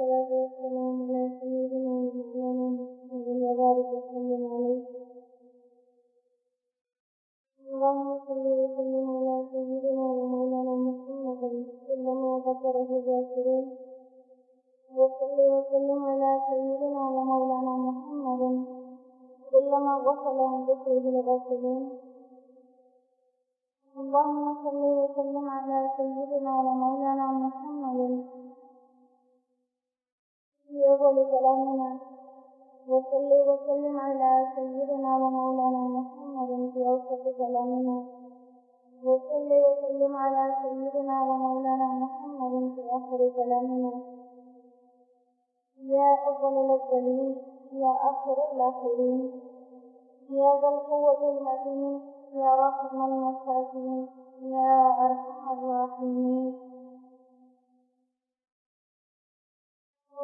والصلاة والسلام على سيدنا ونبينا محمد وبارك وسلم عليه. اللهم صل وسلم على سيدنا ومولانا محمد كلما ذكره ذاكرين، وصل وسلم على سيدنا ومولانا محمد كلما غفل عن ذكره الغافلين. اللهم صل وسلم على سيدنا ومولانا محمد في أول كلامنا، وصل وسلم على سيدنا ومولانا محمد في أوسط كلامنا، وصل وسلم على سيدنا ومولانا محمد في آخر كلامنا. يا أول الأولين، يا آخر الآخرين، يا ذا القوة المتين، يا رحم المساكين، يا أرحم الراحمين.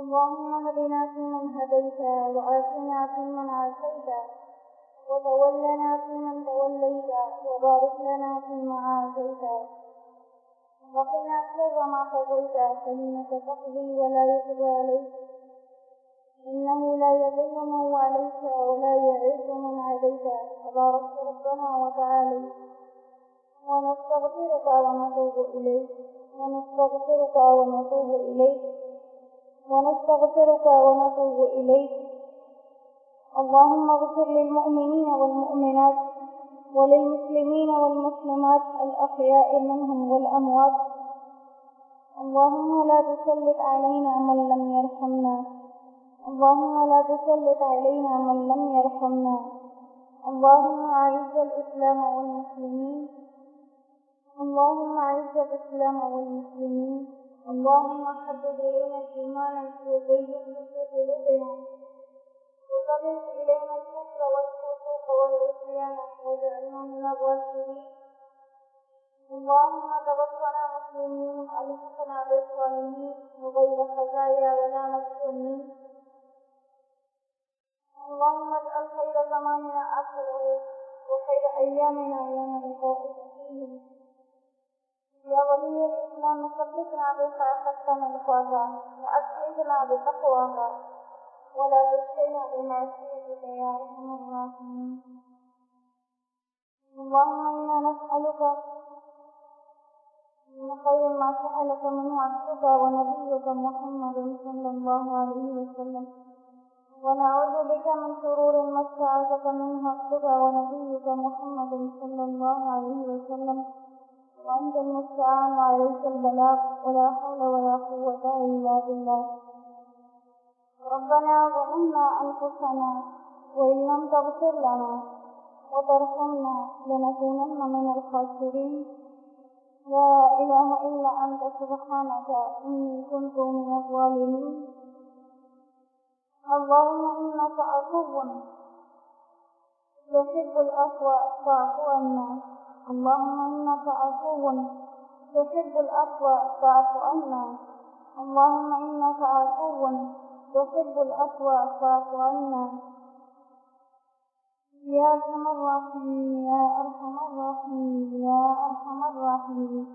اللهم اهدنا فيمن هديت، وعافنا فيمن عافيت، وتولنا فيمن توليت، وبارك لنا فيما أعطيت، وقنا شر ما قضيت، فإنك تقضي ولا يقضى عليك، إنه لا يضل من واليت ولا يعز من عاديت، تبارك ربنا وتعالى. ونستغفرك ونتوب إليك، ونستغفرك ونتوب إليك، ونستغفرك ونتوب إليك. اللهم اغفر للمؤمنين والمؤمنات وللمسلمين والمسلمات الأحياء منهم والأموات. اللهم لا تسلط علينا من لم يرحمنا، اللهم لا تسلط علينا من لم يرحمنا. اللهم أعز الإسلام والمسلمين، اللهم أعز الإسلام والمسلمين. اللهم حبب إلينا الإيمان وزينه في قلوبنا، وكره إلينا الكفر والفسوق والعصيان واجعلنا من الراشدين. اللهم توفنا مسلمين، ألحقنا بالصالحين وغير خزايا ولا مفتونين. اللهم اجعل خير زماننا آخره، وخير أيامنا يوم لقائك فيه. يا ولي الإسلام ثبتنا بك أخذتنا الخوضا، وأسعدنا بتقواك، ولا تشقنا بمعصيتك يا أرحم الراحمين. اللهم إنا نسألك من خير ما سألك منه عبدك ونبيك محمد صلى الله عليه وسلم، ونعوذ بك من شرور ما استعاذك منه عبدك ونبيك محمد صلى الله عليه وسلم، وأنت المستعان وعليك البلاغ، ولا حول ولا قوة إلا بالله. ربنا ظلمنا أنفسنا، وإن لم تغفر لنا وترحمنا لنكونن من الخاسرين. لا إله إلا أنت سبحانك إني كنت من الظالمين. اللهم إنك عفو تحب العفو فاعف عنا، اللهم إنك عفو تحب العفو فاعف عنا، اللهم إنك عفو تحب العفو فاعف عنا. يا أرحم الراحمين، يا أرحم الراحمين، يا أرحم الراحمين.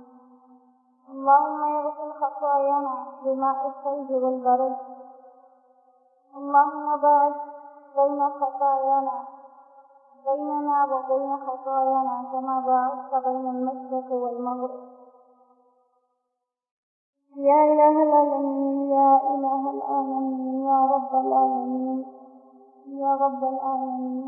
اللهم اغسل خطايانا بماء الثلج والبرد، اللهم باعد بين خطايانا بيننا وبين خطايانا كما باعدت بين المشرق والمغرب. يا إله العالمين، يا إله العالمين، يا رب العالمين، يا رب العالمين،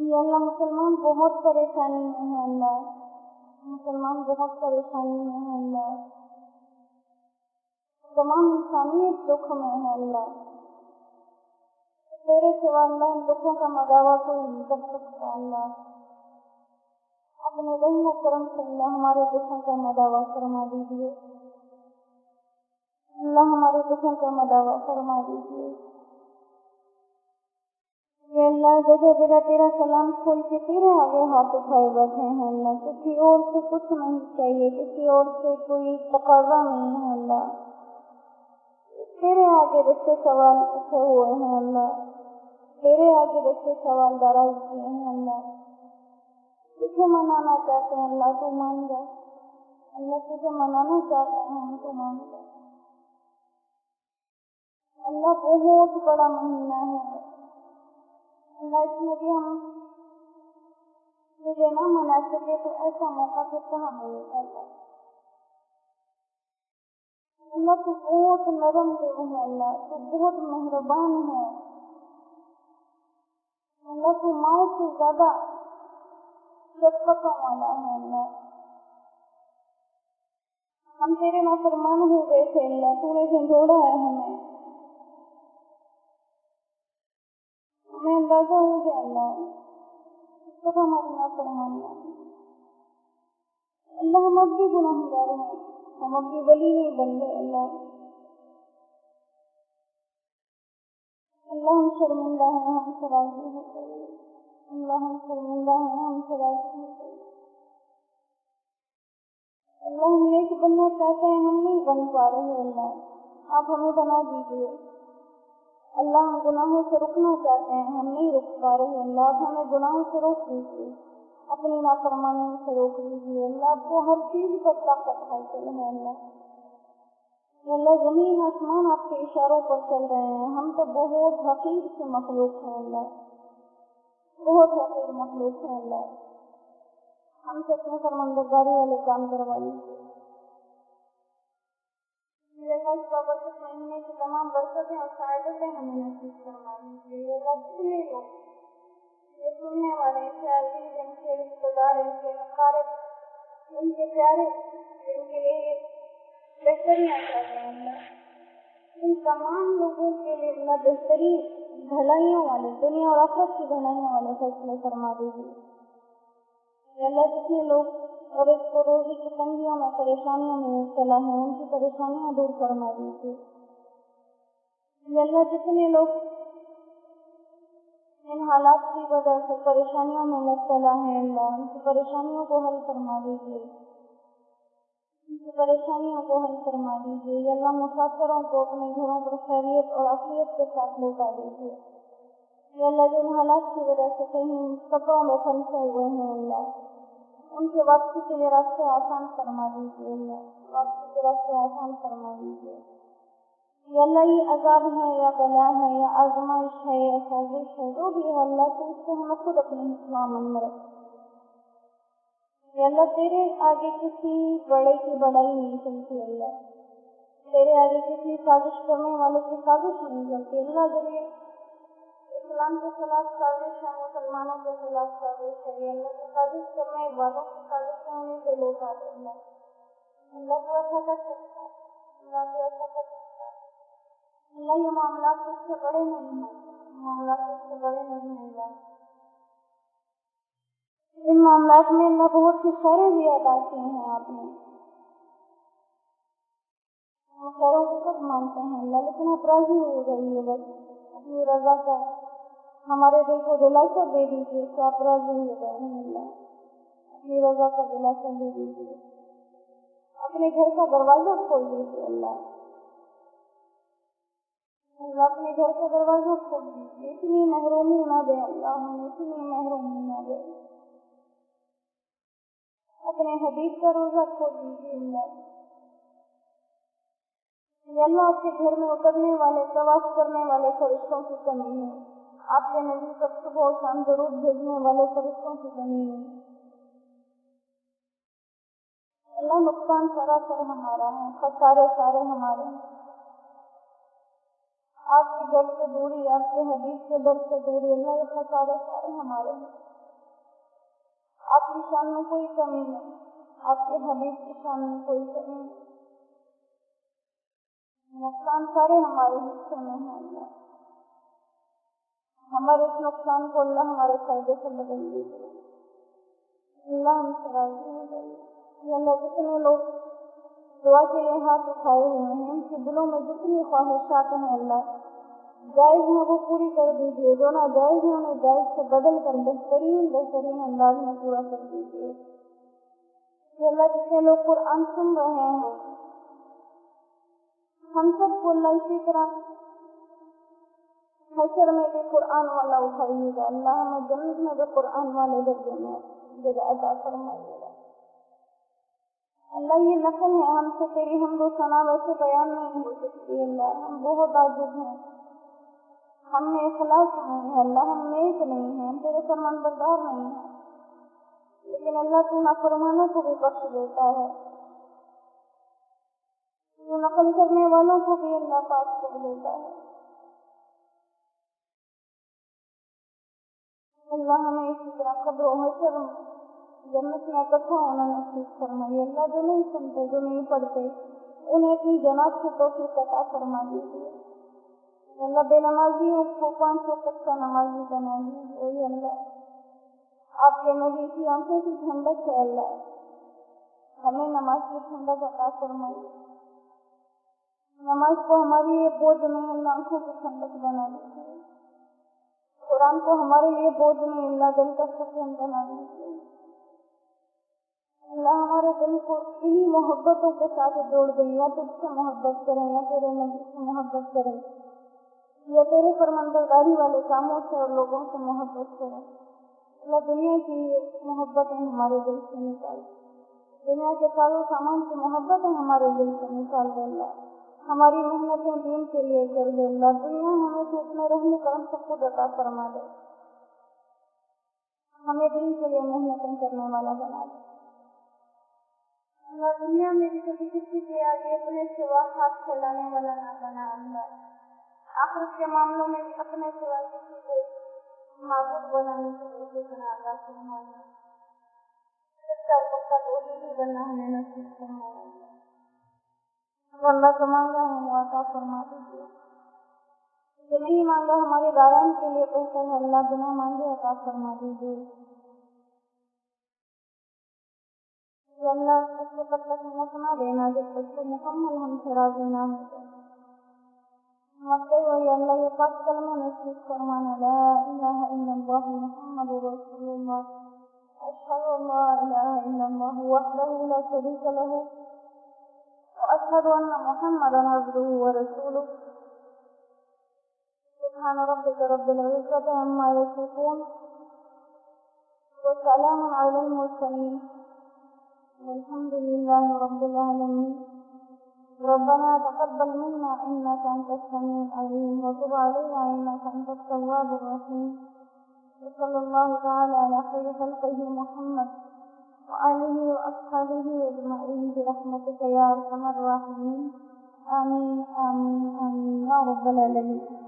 یہ اللہ مسلمان بہت پریشانی میں ہے اللہ، مسلمان بہت پریشانی میں ہے اللہ، تمام انسانیت دکھ میں ہے اللہ، تیرے سوا اللہ ان دکھوں کا مداوع کوئی نہیں کر سکتا اللہ، اپنے رحم و کرم سے اللہ ہمارے دکھوں کا مداوع فرما دیجیے، اللہ ہمارے دکھوں کا مداوع فرما دیجیے، کہ اللہ جگہ جگہ تیرا کلام کھول کے تیرے آگے ہاتھ اٹھائے بیٹھے ہیں اللہ، کسی اور سے کچھ نہیں چاہیے، کسی اور سے کوئی تقاضا نہیں ہے اللہ، تیرے آگے رستے سوال اٹھے ہوئے ہیں اللہ، تیرے آگے رستے سوال دراز کیے ہیں اللہ، تجھے منانا چاہتے ہیں اللہ تو مان جا، اللہ تجھے منانا چاہتے ہیں ہم تو مان جا، اللہ بہت بڑا مہینہ ہے اللہ، اس میں بھی ہم تجھے نہ منا سکے تو ایسا موقع پھر کہاں ملے گا اللہ، تو بہت نرم دل ہے اللہ، تو بہت مہربان ہے اللہ، تو ماؤں سے زیادہ شفقتوں والا ہے اللہ، ہم تیرے نافرمان ہو گئے تھے اللہ، تو نے جھنجھوڑا ہے ہمیں اندازہ ہو گیا اللہ، اس کو ہماری نافرمانی اللہ، ہم اب بھی گناہگار ہیں، ہم اب بھی ولی نہیں بن گئے اللہ، اللہ ہم شرمندہ ہیں ہم سے راضی ہو گئے اللہ، ہم شرمندہ ہیں ہم سے راضی ہو گئے اللہ، ہم نیک بننا چاہتے ہیں ہم نہیں بن پا رہے اللہ، آپ ہمیں بنا دیجیے اللہ، ہم گناہوں سے رکنا چاہتے ہیں ہم نہیں رک پا رہے اللہ، آپ ہمیں گناہوں سے روک دیجیے، اپنی نافرمانیوں سے روک دیجیے اللہ، آپ کو ہر چیز پر طاقت حاصل ہے اللہ، زمین آسمان آپ کے اشاروں پر چل رہے ہیں، ہم تو بہت حقیر سے مخلوق ہیں اللہ، بہت حقیر مخلوق ہیں اللہ، ہم سے اپنے فرمانبرداری والے کام کروا لیجیے اللہ، اس بابرکت مہینے کی تمام برکتیں اور سعادتیں ہمیں نصیب فرما دیجیے اللہ، جتنے لوگ یہ سننے والے ان کے عزیز، ان کے رشتے دار، ان کے اقارب، ان کے پیارے، ان کے لیے بہتریاں کر رہے ہیں اللہ، ان تمام لوگوں کے لیے اللہ بہترین بھلائیوں والے، دنیا اور آخرت کی بھلائیوں والے فیصلے فرما دیجیے اللہ، جتنے لوگ اور اس کو روزی کی تنگیوں میں پریشانیوں میں مبتلا ہیں ان کی پریشانیاں دور فرما دیجیے اللہ، جتنے لوگ ان حالات کی وجہ سے پریشانیوں میں مبتلا ہیں اللہ، ان کی پریشانیوں کو حل فرما دیجیے، ان کی پریشانیوں کو حل فرما دیجیے اللہ، مسافروں کو اپنے گھروں پر خیریت اور عافیت کے ساتھ لوٹا دیجیے اللہ، جن حالات کی وجہ سے کہیں سفروں میں پھنسے ہوئے ہیں اللہ، ان کے واپسی کے لیے راستے آسان فرما دیجیے اللہ، واپسی کے راستے آسان فرما دیجیے اللہ، یہ عذاب ہے یا بلا ہے یا آزمائش ہے یا سازش ہے جو بھی ہے اللہ، تو اس سے ہمیں خود اپنے حکمت میں رکھ اللہ، تیرے آگے کسی بڑے کی بڑائی نہیں چلتی اللہ، تیرے آگے کسی سازش کرنے والے کی سازش نہیں چلتی اللہ، جب یہ اسلام کے خلاف سازش ہے، مسلمانوں کے خلاف سازش ہے اللہ، تو سازش کرنے والوں کی سازش ہونے سے لوگ آتے اللہ تو ایسا کر سکتا ہے اللہ، تو ایسا کر سکتا ہے اللہ، یہ معاملات اس سے بڑے نہیں ہیں، معاملات اس سے بڑے نہیں ہیں اللہ، ان معاملات میں اللہ بہت سی خیریں بھی ادا کی ہیں آپ نے، ہم خیروں کو سب مانتے ہیں اللہ، لیکن آپ راضی ہو جائیے بس اپنی رضا کا ہمارے دل کو دلاسا دے دیجیے کہ آپ راضی ہو گئے ہیں اللہ، اپنی رضا کا دلاسا دے دیجیے، اپنے گھر کا دروازہ کھول دیجیے اللہ، اپنے گھر کا دروازہ کھول دیجیے، اتنی محرومی نہ دے اللہ، ہمیں اتنی محرومی نہ دے، اپنے حبیب کا روزہ کھول دیجیے اللہ، آپ کے گھر میں اترنے والے طواف کرنے والے فرشتوں کی کمی ہے، آپ کے نبی پر صبح و شام درود بھیجنے والے فرشتوں کی کمی ہے اللہ، نقصان سراسر ہمارا ہے، خسارے سارے ہمارے ہیں، آپ کے در سے دوری، آپ کے حبیب کے در سے دوری اللہ، یہ خسارے سارے ہمارے ہیں آپ کی شان میں کوئی کمی نہیں، آپ کے حبیب کی شان میں کوئی کمی نہیں، نقصان سارے ہمارے حصے میں ہیں اللہ، ہمارے اس نقصان کو اللہ ہمارے فائدے سے بدل دیجیے، اللہ ہم سے راضی ہو جائیے۔ اللہ جتنے لوگ دعا کے لیے ہاتھ اٹھائے ہوئے ہیں، ان کے دلوں میں جتنی خواہشات ہیں اللہ جائز ہیں وہ پوری کر دیجیے، جو ناجائز ہیں انہیں جائز سے بدل کر بہترین انداز میں پورا کر دیجیے۔ اللہ جتنے لوگ قرآن سن رہے ہیں ہم سب کو اللہ اسی طرح حشر میں بھی قرآن والا اٹھائیے گا، اللہ ہمیں جنت میں بھی قرآن والے درجے میں جگہ عطا فرمائیے گا۔ اللہ یہ نقل ہے ہم سے تیری حمد و ثنا ویسے بیان نہیں ہو سکتی، اللہ ہم بہت عاجز ہیں، ہم میں اخلاص نہیں ہے اللہ، ہم نیک نہیں ہیں، ہم تیرے فرمانبردار نہیں ہیں، لیکن اللہ تو نافرمانوں کو بھی بخش دیتا ہے، تو نقل کرنے والوں کو بھی اللہ پاک کر دیتا ہے۔ اللہ ہمیں اسی طرح قبر و حشر جنت میں اکٹھا ہونا نصیب فرمائیے۔ اللہ جو نہیں سنتے جو نہیں پڑھتے انہیں اپنی جنات کی توفیق عطا فرما دیجیے۔ اللہ بے نمازیوں کو 5 وقت کا نمازی بنا دیجیے۔ اللہ آپ کے نبی کی آنکھوں کی ٹھنڈک ہے، اللہ ہمیں نماز کی ٹھنڈک عطا فرمائیے۔ نماز کو ہماری یہ بوجھ نہیں، اللہ آنکھوں کی ٹھنڈک بنا دیجیے۔ قرآن کو ہمارے لیے بوجھ نہیں، اللہ دل کا سکون بنا دیجیے۔ اللہ ہمارے دل کو انہی محبتوں کے ساتھ جوڑ دے، یا تجھ سے محبت کریں، یا تیرے نبی سے محبت کریں، یا تیرے فرمانبرداری والے کاموں سے اور لوگوں سے محبت کریں۔ اللہ دنیا کی محبتیں ہمارے دل سے نکال، دنیا کے سارے سامان کی محبتیں ہمارے دل سے نکال دے اللہ، ہماری محنتیں دین کے لیے کر دے اللہ، دنیا ہمیں تو اپنے رحم کرم سے خود عطا فرما دے، ہمیں دین کے لیے محنتیں کرنے والا بنا دے اللہ، دنیا میں بھی کبھی کسی کے آگے اپنے سوا ہاتھ پھیلانے والا نہ بنا اللہ، آخرت کے معاملوں میں بھی اپنے سوا کسی کو معبود بنانے کی کوشش نہ عطا فرمائے، سچا پکا توحید ہی بننا ہمیں نصیب فرمائے اللہ، جو مانگا ہے وہ عطا فرما دیجیے، جو نہیں مانگا ہمارے داران کے لیے بہتر ہے اللہ، بنا مانگے عطا فرما دیجیے اللہ، اس وقت تک موت نہ دینا جب تک تو مکمل ہم سے راضی نہ ہو جائے، مرتے ہوئے اللہ یہ پاک کلمہ نصیب فرمانا، لا الہ الا اللہ محمد رسول اللہ، اشہد ان لا الہ الا اللہ وحدہ لا شریک لہ واشہد ان محمدا عبدہ ورسولہ، سبحان ربک رب العزۃ عما یصفون وسلام علی المرسلین والحمد لله رب العالمين، ربنا تقبل منا إنك أنت السميع العليم وتب علينا إنك أنت التواب الرحيم، وصلى الله تعالى على خير خلقه محمد وآله وأصحابه أجمعين برحمتك يا أرحم الراحمين، آمين آمين آمين يا رب العالمين۔